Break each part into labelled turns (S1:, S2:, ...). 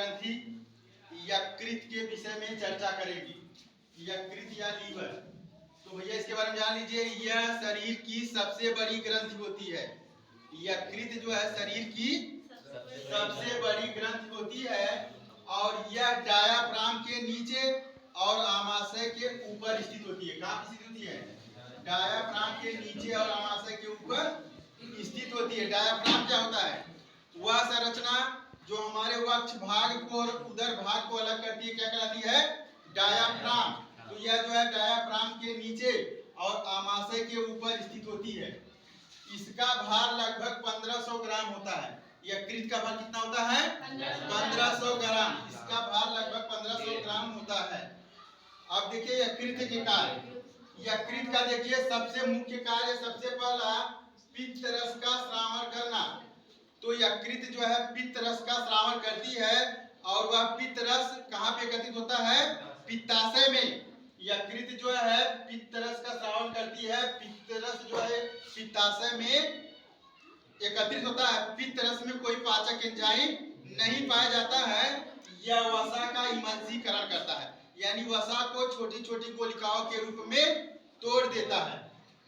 S1: ग्रंथि यकृत के विषय में चर्चा करेंगे। यकृत या लीवर, तो भैया इसके बारे में जान लीजिए। यह शरीर की सबसे बड़ी ग्रंथि होती है। यकृत जो है शरीर की सबसे बड़ी ग्रंथि होती है और यह डायाफ्राम के नीचे और आमाशय के ऊपर स्थित होती है। कहाँ स्थित होती है? डायाफ्राम के नीचे और आमाशय के ऊपर स्थित होती है। डायाफ्राम क्या होता है? वह संरचना जो हमारे वक्ष भाग को और उदर भाग को अलग करती है, क्या कहलाती है? डायाफ्राम। तो यह जो है डायाफ्राम के नीचे और आमाशय के ऊपर स्थित होती है। इसका भार लगभग 1500 ग्राम होता है। यकृत का भार कितना होता है? 1500 ग्राम। इसका भार लगभग 1500 ग्राम होता है। अब देखिए यकृत के कार्य। यकृत का देखिए सबसे मुख्य कार्य, सबसे पहला पित्त रस का स्रावण करना। तो यकृत जो है पित्त रस का स्रावण करती है और वह पित्त रस कहाँ पे एकत्रित होता है? पित्ताशय में। यकृत जो है पित्त रस का स्रावण करती है। पित्त रस जो है पित्ताशय में एकत्रित होता है। पित्त रस में कोई पाचक एंजाइम नहीं पाया जाता है। यह वसा का इमल्सीकरण करता है, यानी वसा को छोटी छोटी गोलिकाओं के रूप में तोड़ देता है।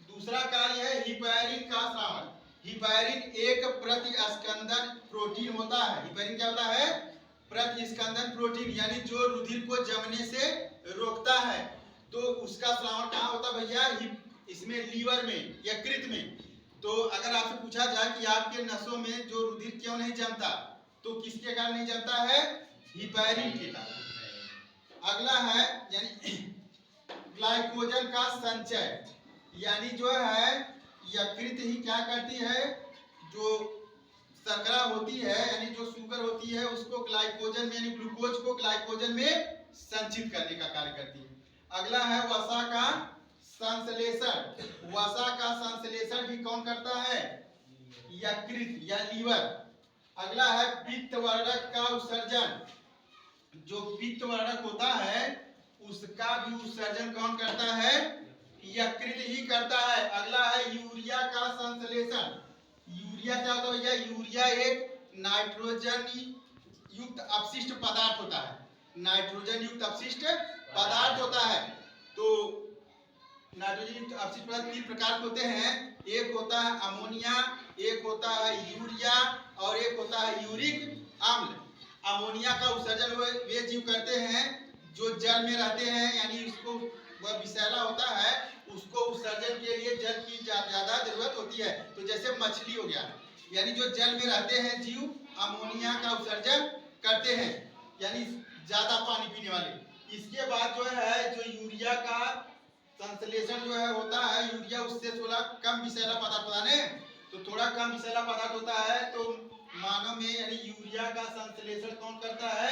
S1: दूसरा कार्य है हिपैरिन का स्रावण। हिपैरिन एक प्रतिस्कंदन प्रोटीन होता है। हिपैरिन क्या होता है? प्रतिस्कंदन प्रोटीन, यानी जो रुधिर को जमने से रोकता है। तो उसका स्रावण कहाँ होता है भैया? इसमें लीवर में, यकृत में। तो अगर आपसे पूछा जाए कि आपके नसों में जो रुधिर क्यों नहीं जमता, तो किसके कारण नहीं जमता है? हिपैरिन के कारण। अगला है यानी ग्लाइकोजन का संचय, यानी जो है यकृत ही क्या करती है? जो शर्करा होती है यानी जो शुगर होती है उसको ग्लाइकोजन में यानी ग्लूकोज को ग्लाइकोजन में संचित करने का कार्य करती है। अगला है वसा का संश्लेषण। वसा का संश्लेषण भी कौन करता है? यकृत या लीवर। अगला है पित्तवर्धक का उत्सर्जन। जो पित्तवर्धक होता है उसका भी उत्सर्जन कौन करता है? यकृत ही करता है। अगला है यूरिया का संश्लेषण। यूरिया क्या होता है भैया? यूरिया एक नाइट्रोजन युक्त अपशिष्ट पदार्थ होता है। नाइट्रोजन युक्त अपशिष्ट पदार्थ होता है। तो नाइट्रोजन युक्त अपशिष्ट पदार्थ तीन प्रकार के होते हैं। एक होता है अमोनिया, एक होता है यूरिया और एक होता है यूरिक अम्ल। अमोनिया का उत्सर्जन वे जीव करते हैं जो जल में रहते हैं, यानी उसको वह विषैला होता है, उसको उत्सर्जन के लिए जल की ज्यादा जरूरत होती है। तो जैसे मछली हो गया, यानी जो जल में रहते हैं जीव अमोनिया का उत्सर्जन करते हैं, यानी ज्यादा पानी पीने वाले। इसके बाद जो है जो यूरिया का संश्लेषण जो है होता है, यूरिया उससे थोड़ा कम विषैला पदार्थ होता है, तो थोड़ा कम विषैला पदार्थ होता है। तो मानव में यानी यूरिया का संश्लेषण कौन करता है?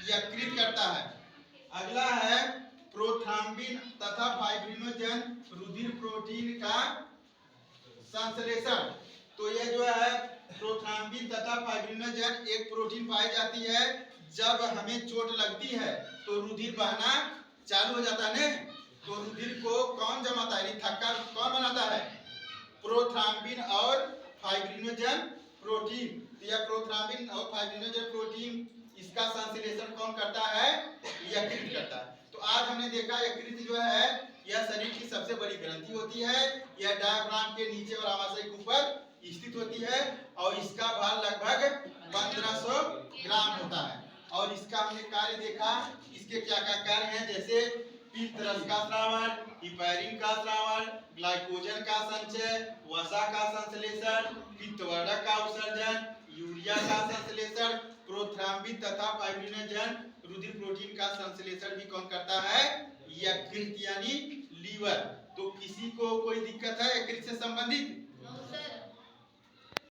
S1: यकृत करता है। अगला है प्रोथ्राम्बिन तथा फाइब्रिनोजन रुधिर प्रोटीन का संश्लेषण। तो ये जो है प्रोथ्राम्बिन तथा फाइब्रिनोजन एक प्रोटीन पाई जाती है। जब हमें चोट लगती है तो रुधिर बहना चालू हो जाता है ना, तो रुधिर को कौन जमाता है, थक्का कौन बनाता है? प्रोथ्राम्बिन और फाइब्रिनोजन प्रोटीन। यह प्रोथ्राम्बिन और फाइब्रिनोजन प्रोटीन इसका संश्लेषण कौन करता है? यकृत करता है। तो आज हमने देखा यकृत जो है यह शरीर की सबसे बड़ी ग्रंथि होती है। यह डायाफ्राम के नीचे और आमाशय के ऊपर स्थित होती है और इसका भार लगभग 1500 ग्राम होता है। और इसका हमने कार्य देखा, इसके क्या क्या कार्य हैं, जैसे पित्त रस का स्रावण, हिपैरिन का स्रावण, ग्लाइकोजन का संचय, वसा का संश्लेषण, पित्तवर्धक का उत्सर्जन, यूरिया का संश्लेषण, प्रोथ्राम्बिन तथा फाइब्रिनोजन रुधिर प्रोटीन का संश्लेषण भी कौन करता है? यकृत यानी लीवर। तो किसी को कोई दिक्कत है यकृत से संबंधित?